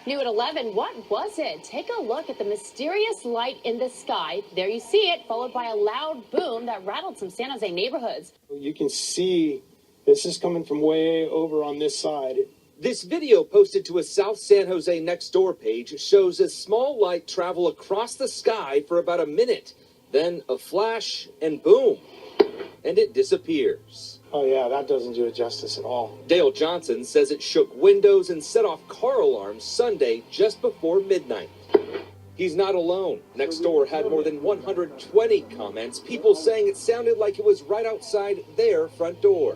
New at 11, what was it? Take a look at the mysterious light in the sky. There you see it, followed by a loud boom that rattled some San Jose neighborhoods. You can see this is coming from way over on this side. This video posted to a South San Jose Nextdoor page shows a small light travel across the sky for about a minute. Then a flash and boom, and it disappears. Oh yeah, that doesn't do it justice at all. Dale Johnson says it shook windows and set off car alarms Sunday just before midnight. He's not alone. Nextdoor had more than 120 comments, people saying it sounded like it was right outside their front door.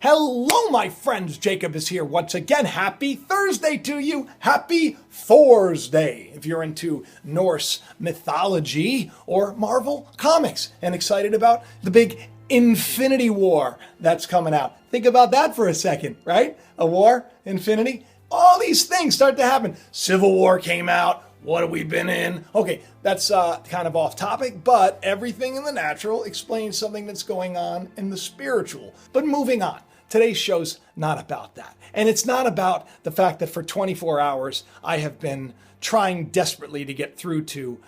Hello, my friends. Jacob is here once again. Happy Thursday to you. Happy Thursday if you're into Norse mythology or Marvel comics and excited about the big Infinity War that's coming out. Think about that for a second, right? A war, infinity. All these things start to happen. Civil War came out. What have we been in? Okay, that's kind of off topic, but everything in the natural explains something that's going on in the spiritual. But moving on. Today's show's not about that. And it's not about the fact that for 24 hours, I have been trying desperately to get through to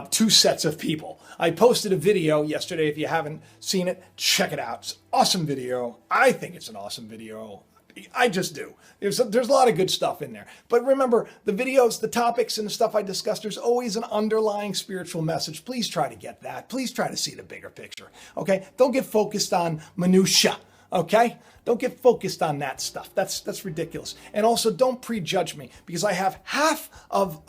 two sets of people. I posted a video yesterday. If you haven't seen it, check it out. It's an awesome video. I think it's an awesome video. I just do. There's a lot of good stuff in there. But remember, the videos, the topics, and the stuff I discuss, there's always an underlying spiritual message. Please try to get that. Please try to see the bigger picture. Okay? Don't get focused on minutia. Okay? Don't get focused on that stuff. That's ridiculous. And also, don't prejudge me, because I have half of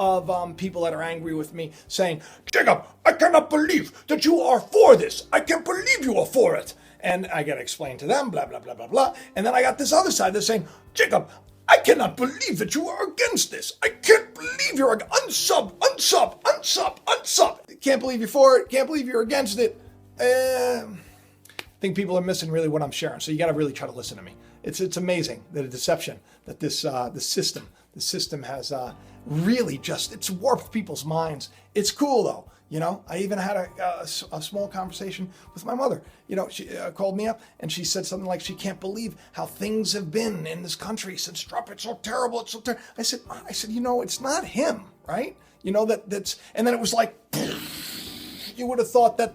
people that are angry with me saying, Jacob, I cannot believe that you are for this. I can't believe you are for it. And I got to explain to them, blah, blah, blah, blah, blah. And then I got this other side that's saying, Jacob, I cannot believe that you are against this. I can't believe you're unsub. Can't believe you're for it. Can't believe you're against it. I think people are missing really what I'm sharing. So you got to really try to listen to me. It's amazing that a deception that the system has really just, it's warped people's minds. It's cool though. You know, I even had a small conversation with my mother. You know, she called me up and she said something like she can't believe how things have been in this country since Trump. It's so terrible. It's so terrible. I said, you know, it's not him, right? You know, that's, and then it was like, you would have thought that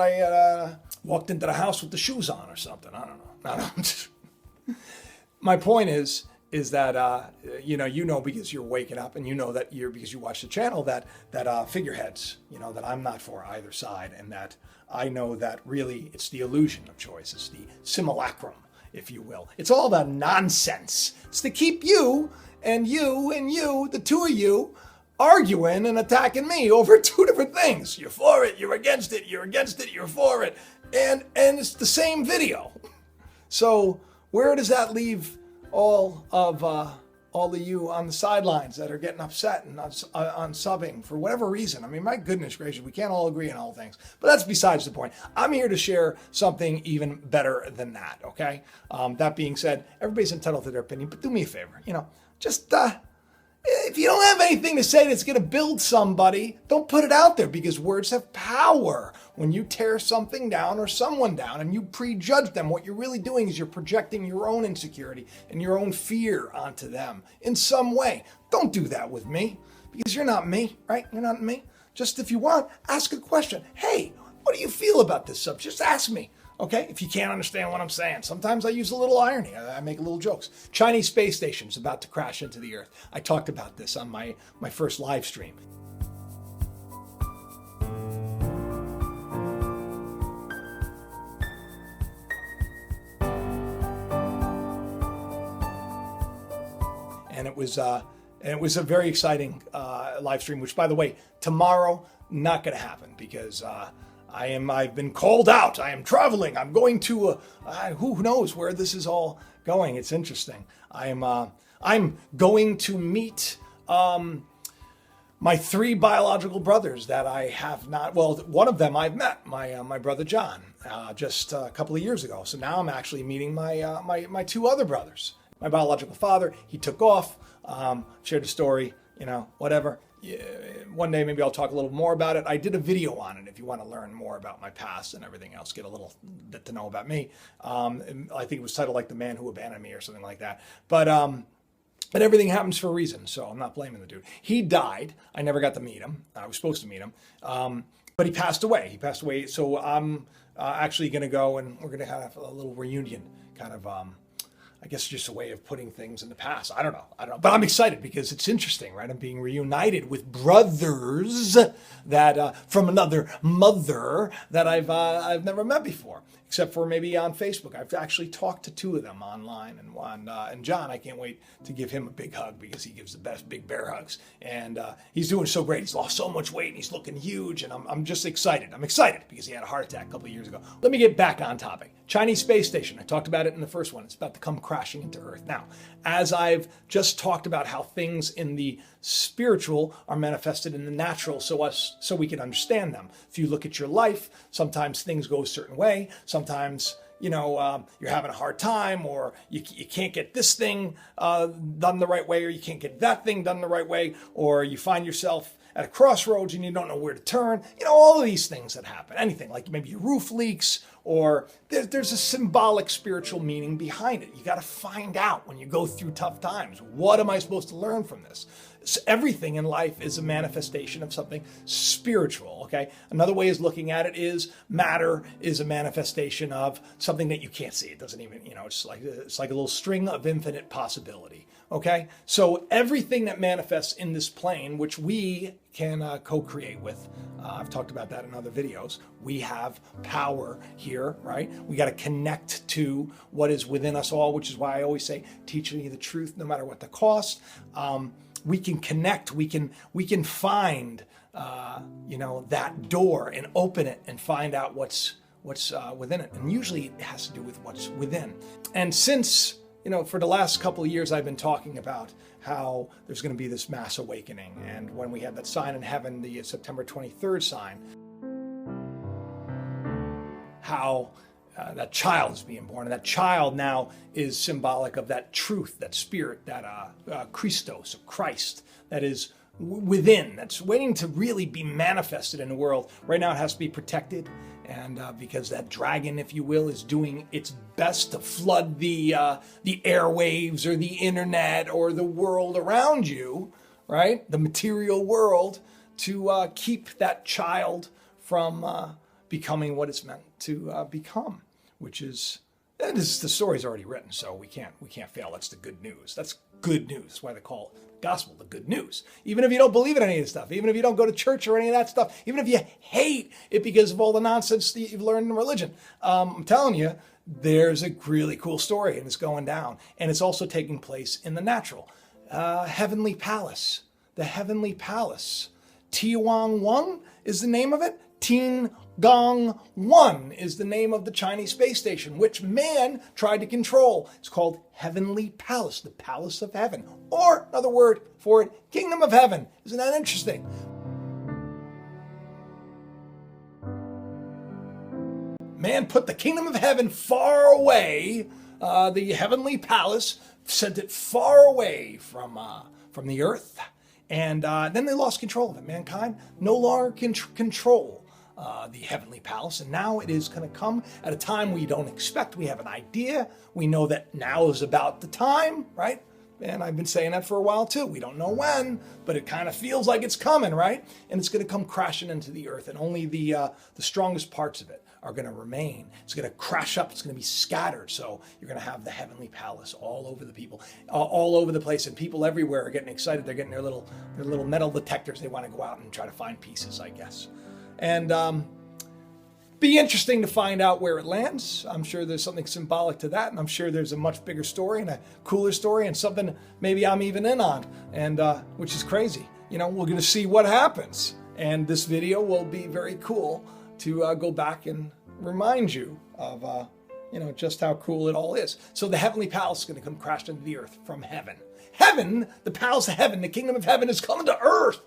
I walked into the house with the shoes on or something. I don't know. My point is that, you know, because you're waking up and you know that because you watch the channel that figureheads, you know, that I'm not for either side, and that I know that really it's the illusion of choice. It's the simulacrum, if you will. It's all the nonsense. It's to keep you, the two of you, arguing and attacking me over two different things. You're for it, you're against it, you're against it, you're for it. And it's the same video. So where does that leave all of you on the sidelines that are getting upset and on subbing for whatever reason? I mean, my goodness gracious, we can't all agree on all things. But that's besides the point. I'm here to share something even better than that, okay? That being said, everybody's entitled to their opinion, but do me a favor, you know, just if you don't have anything to say that's going to build somebody, don't put it out there, because words have power. When you tear something down or someone down and you prejudge them, what you're really doing is you're projecting your own insecurity and your own fear onto them in some way. Don't do that with me, because you're not me, right? You're not me. Just if you want, ask a question. Hey, what do you feel about this subject? Just ask me. Okay, if you can't understand what I'm saying. Sometimes I use a little irony. I make little jokes. Chinese space station's about to crash into the Earth. I talked about this on my first live stream. And it was a very exciting live stream, which, by the way, tomorrow, not going to happen, because I've been called out. I am traveling. I'm going to, who knows where this is all going. It's interesting. I'm going to meet my three biological brothers that I have not, well, one of them I've met, my brother John, just a couple of years ago. So now I'm actually meeting my two other brothers. My biological father, he took off, shared a story, you know, whatever. one day maybe I'll talk a little more about it. I did a video on it if you want to learn more about my past and everything else, get a little bit to know about me. I think it was titled like The Man Who Abandoned Me or something like that. But everything happens for a reason, so I'm not blaming the dude. He died. I never got to meet him. I was supposed to meet him. But he passed away. So I'm actually going to go and we're going to have a little reunion kind of, I guess just a way of putting things in the past. I don't know. But I'm excited because it's interesting, right? I'm being reunited with brothers that from another mother that I've never met before, except for maybe on Facebook. I've actually talked to two of them online, and John, I can't wait to give him a big hug because he gives the best big bear hugs, and he's doing so great. He's lost so much weight and he's looking huge, and I'm just excited. I'm excited because he had a heart attack a couple of years ago. Let me get back on topic. Chinese space station. I talked about it in the first one. It's about to come crashing into Earth. Now, as I've just talked about how things in the spiritual are manifested in the natural so we can understand them. If you look at your life, sometimes things go a certain way. Sometimes, you're having a hard time, or you can't get this thing done the right way, or you can't get that thing done the right way, or you find yourself at a crossroads and you don't know where to turn. All of these things that happen. Anything, like maybe your roof leaks, or there's a symbolic spiritual meaning behind it. You got to find out when you go through tough times. What am I supposed to learn from this? So everything in life is a manifestation of something spiritual, okay? Another way is looking at it is matter is a manifestation of something that you can't see. It doesn't even, it's like a little string of infinite possibility, okay? So everything that manifests in this plane, which we can co-create with, I've talked about that in other videos. We have power here, right? We got to connect to what is within us all, which is why I always say, teach me the truth no matter what the cost. We can connect, we can find, that door and open it and find out what's within it. And usually it has to do with what's within. And since, for the last couple of years, I've been talking about how there's going to be this mass awakening. And when we had that sign in heaven, the September 23rd sign, how that child is being born. And that child now is symbolic of that truth, that spirit, that Christos, of Christ, that is within, that's waiting to really be manifested in the world. Right now it has to be protected, and because that dragon, if you will, is doing its best to flood the airwaves or the internet or the world around you, right? The material world, to keep that child from becoming what it's meant to become, which is, and the story's already written, so we can't fail. That's the good news. That's good news. That's why they call it gospel, the good news. Even if you don't believe in any of this stuff, even if you don't go to church or any of that stuff, even if you hate it because of all the nonsense that you've learned in religion, I'm telling you, there's a really cool story, and it's going down, and it's also taking place in the natural. Heavenly Palace, the Heavenly Palace. Tianwang is the name of it. Tiangong-1 is the name of the Chinese space station, which man tried to control. It's called Heavenly Palace, the Palace of Heaven, or another word for it, Kingdom of Heaven. Isn't that interesting? Man put the Kingdom of Heaven far away, the Heavenly Palace, sent it far away from the earth, and then they lost control of it. Mankind no longer can control the Heavenly Palace, and now it is going to come at a time we don't expect. We have an idea. We know that now is about the time, right? And I've been saying that for a while too. We don't know when, but it kind of feels like it's coming, right? And it's going to come crashing into the earth, and only the strongest parts of it are going to remain. It's going to crash up. It's going to be scattered. So you're going to have the Heavenly Palace all over the people, all over the place, and people everywhere are getting excited. They're getting their little metal detectors. They want to go out and try to find pieces, I guess. And be interesting to find out where it lands. I'm sure there's something symbolic to that, and I'm sure there's a much bigger story and a cooler story and something maybe I'm even in on, and which is crazy. We're going to see what happens. And this video will be very cool to go back and remind you of, just how cool it all is. So the Heavenly Palace is going to come crash into the earth from heaven. Heaven, the Palace of Heaven, the Kingdom of Heaven is coming to earth.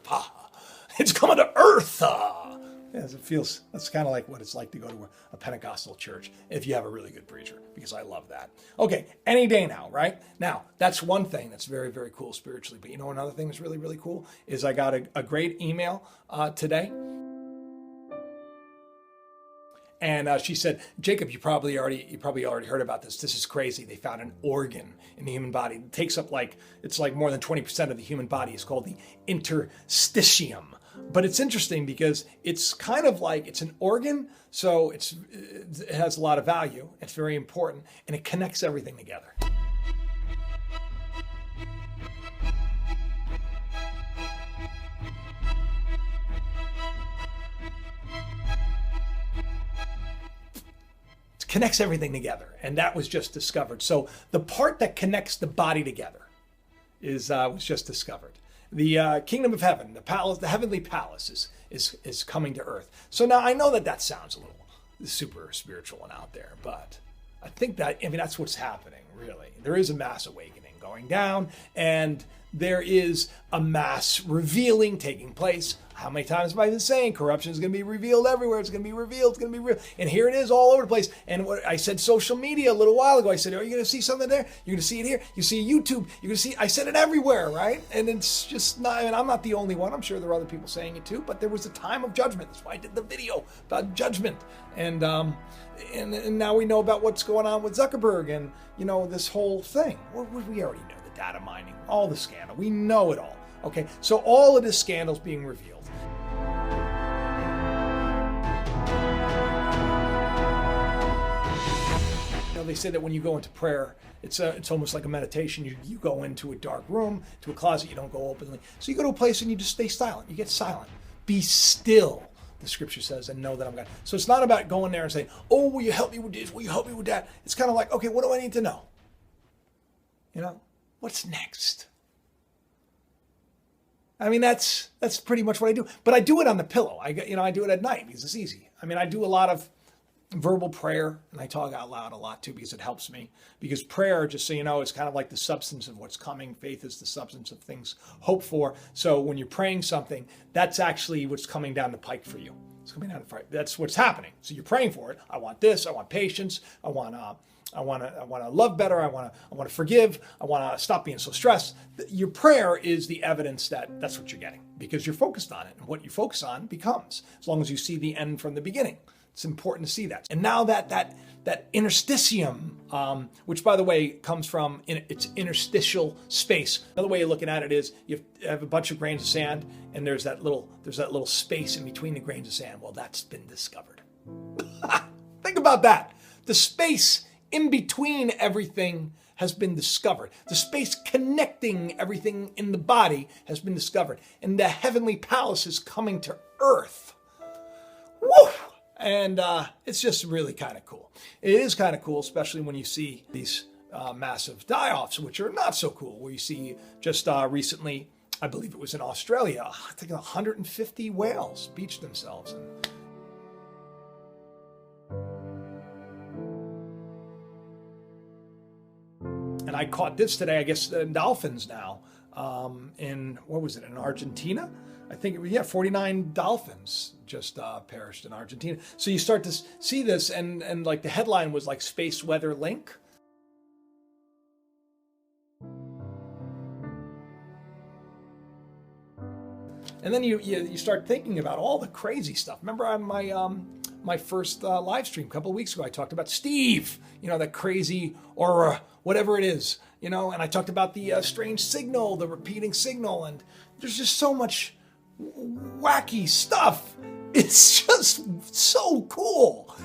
It's coming to earth. Yes, it feels, that's kind of like what it's like to go to a Pentecostal church if you have a really good preacher, because I love that. Okay, any day now, right? Now, that's one thing that's very, very cool spiritually. But you know, another thing that's really, really cool is I got a great email today. And she said, Jacob, you probably already heard about this. This is crazy. They found an organ in the human body. It takes up it's like more than 20% of the human body. It's called the interstitium. But it's interesting because it's kind of like, it's an organ, so it has a lot of value. It's very important, and it connects everything together. It connects everything together, and that was just discovered. So the part that connects the body together was just discovered. The kingdom of heaven, the palace, the heavenly palace is coming to earth. So now I know that sounds a little super spiritual and out there, but I think that's what's happening, really. There is a mass awakening going down, and there is a mass revealing taking place. How many times have I been saying corruption is going to be revealed everywhere? It's going to be revealed. It's going to be real. And here it is all over the place. And what I said social media a little while ago, I said, are you going to see something there? You're going to see it here. You see YouTube. You're going to see, I said it everywhere, right? And it's just not, and I'm not the only one. I'm sure there are other people saying it too, but there was a time of judgment. That's why I did the video about judgment. And now we know about what's going on with Zuckerberg and, this whole thing. We already know the data mining, all the scandal. We know it all. Okay. So all of this scandal is being revealed. They say that when you go into prayer, it's almost like a meditation. You go into a dark room, to a closet. You don't go openly. So you go to a place and you just stay silent. You get silent. Be still, the scripture says, and know that I'm God. So it's not about going there and saying, oh, will you help me with this? Will you help me with that? It's kind of like, okay, what do I need to know? What's next? I mean, that's pretty much what I do. But I do it on the pillow. I do it at night because it's easy. I mean, I do a lot of verbal prayer, and I talk out loud a lot too because it helps me. Because prayer, just so you know, is kind of like the substance of what's coming. Faith is the substance of things hoped for. So when you're praying something, that's actually what's coming down the pike for you. It's coming down the pike. That's what's happening. So you're praying for it. I want this. I want patience. I want to love better. I want to forgive. I want to stop being so stressed. Your prayer is the evidence that that's what you're getting because you're focused on it, and what you focus on becomes. As long as you see the end from the beginning. It's important to see that. And now that interstitium, which by the way comes from its interstitial space. Another way of looking at it is you have a bunch of grains of sand, and there's that little space in between the grains of sand. Well, that's been discovered. Think about that. The space in between everything has been discovered. The space connecting everything in the body has been discovered. And the heavenly palace is coming to earth. Woo! And it's just really kind of cool. It is kind of cool, especially when you see these massive die-offs, which are not so cool, where you see just recently, I believe it was in Australia, I think 150 whales beached themselves. And I caught this today, I guess, the Dolphins now, in Argentina? I think 49 dolphins just perished in Argentina. So you start to see this, and like the headline was like Space Weather Link. And then you start thinking about all the crazy stuff. Remember on my first live stream a couple of weeks ago, I talked about Steve, that crazy aura, whatever it is, and I talked about the strange signal, the repeating signal, and there's just so much wacky stuff. It's just so cool.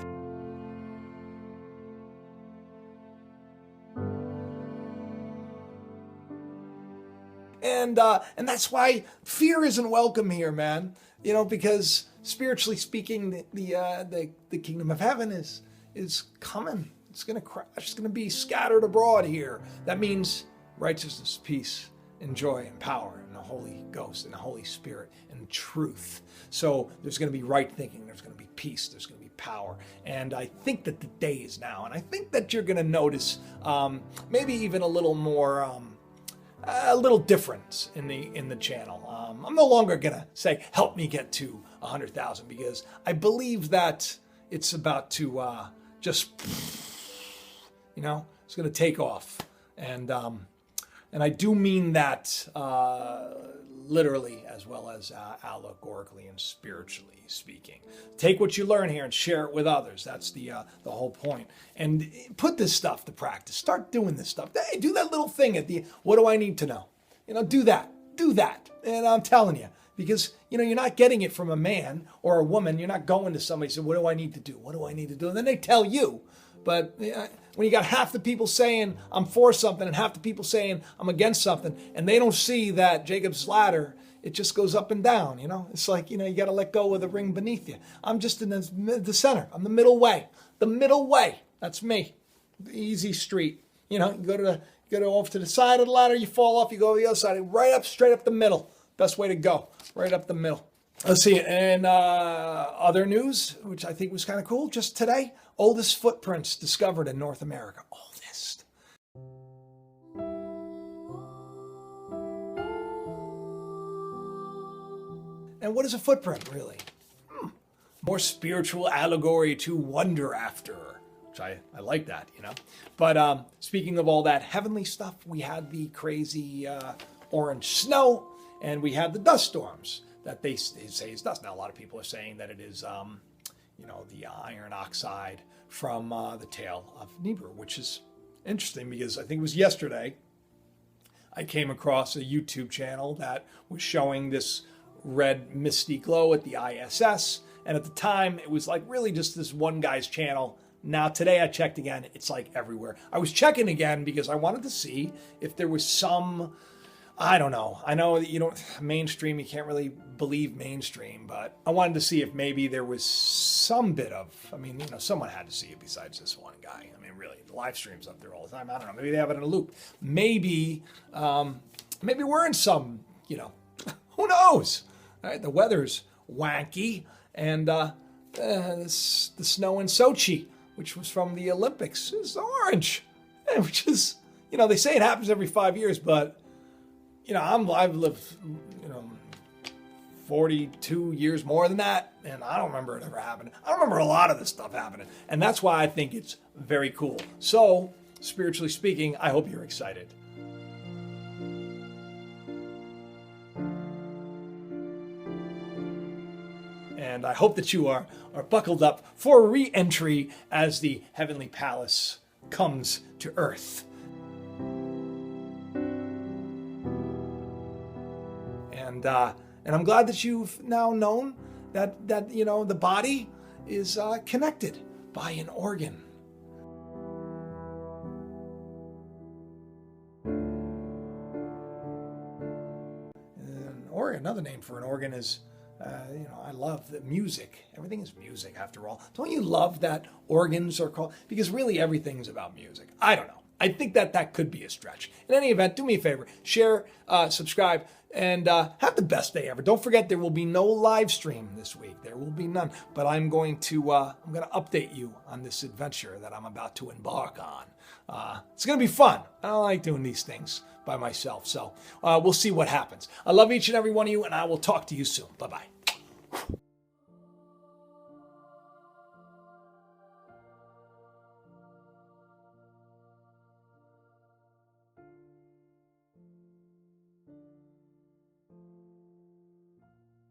And that's why fear isn't welcome here, man. Because spiritually speaking, the kingdom of heaven is coming. It's gonna crash. It's gonna be scattered abroad here. That means righteousness, peace, and joy, and power, and the Holy Ghost, and the Holy Spirit, and truth. So there's going to be right thinking. There's going to be peace. There's going to be power. And I think that the day is now. And I think that you're going to notice maybe even a little more a little difference in the channel. I'm no longer gonna say help me get to 100,000 because I believe that it's about to just, it's gonna take off, and I do mean that literally as well as allegorically and spiritually speaking. Take what you learn here and share it with others. That's the whole point. And put this stuff to practice. Start doing this stuff. Hey, do that little thing at the, what do I need to know? Do that. And I'm telling you, because, you're not getting it from a man or a woman. You're not going to somebody and saying, what do I need to do? What do I need to do? And then they tell you. But when you got half the people saying I'm for something and half the people saying I'm against something, and they don't see that Jacob's ladder, it just goes up and down. It's like, you got to let go of the ring beneath you. I'm just in the center. I'm the middle way. The middle way. That's me. The easy street. You go off to the side of the ladder, you fall off, you go to the other side, right up, straight up the middle. Best way to go. Right up the middle. Let's see. And other news, which I think was kind of cool, just today, oldest footprints discovered in North America. Oldest. And what is a footprint, really? More spiritual allegory to wonder after, which I like that, But speaking of all that heavenly stuff, we had the crazy orange snow, and we had the dust storms that they say is dust. Now, a lot of people are saying that it is, the iron oxide from the tail of Niebuhr, which is interesting because I think it was yesterday I came across a YouTube channel that was showing this red misty glow at the ISS. And at the time, it was like really just this one guy's channel. Now, today I checked again, it's like everywhere. I was checking again because I wanted to see if there was some, I don't know. I know that mainstream, you can't really believe mainstream, but I wanted to see if maybe there was some bit of, someone had to see it besides this one guy. Really, the live stream's up there all the time. I don't know. Maybe they have it in a loop. Maybe we're in some, who knows? All right, the weather's wanky, and the snow in Sochi, which was from the Olympics, is orange, which is, they say it happens every 5 years, but I've lived, 42 years more than that, and I don't remember it ever happening. I don't remember a lot of this stuff happening, and that's why I think it's very cool. So, spiritually speaking, I hope you're excited. And I hope that you are buckled up for Reentry as the Heavenly Palace comes to Earth. And I'm glad that you've now known that the body is connected by an organ. An organ, another name for an organ is, I love the music. Everything is music after all. Don't you love that organs are called? Because really everything's about music. I don't know. I think that could be a stretch. In any event, do me a favor, share, subscribe, and have the best day ever. Don't forget, there will be no live stream this week. There will be none. But I'm going to update you on this adventure that I'm about to embark on. It's going to be fun. I don't like doing these things by myself. So we'll see what happens. I love each and every one of you, and I will talk to you soon. Bye-bye.